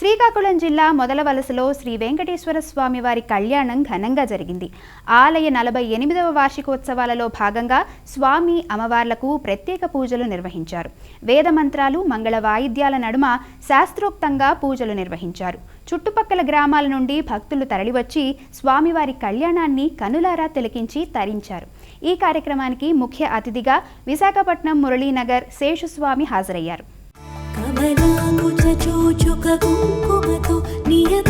శ్రీకాకుళం జిల్లా మొదలవలసలో శ్రీ వెంకటేశ్వర స్వామి వారి కళ్యాణం ఘనంగా జరిగింది. ఆలయ 48వ వార్షికోత్సవాలలో భాగంగా స్వామి అమ్మవార్లకు ప్రత్యేక పూజలు నిర్వహించారు. వేద మంత్రాలు, మంగళ వాయిద్యాల నడుమ శాస్త్రోక్తంగా పూజలు నిర్వహించారు. చుట్టుపక్కల గ్రామాల నుండి భక్తులు తరలివచ్చి స్వామివారి కళ్యాణాన్ని కనులారా తిలకించి తరించారు. ఈ కార్యక్రమానికి ముఖ్య అతిథిగా విశాఖపట్నం మురళీనగర్ శేషుస్వామి హాజరయ్యారు. కమలాముచ చూచుక కుంకుమతో నియత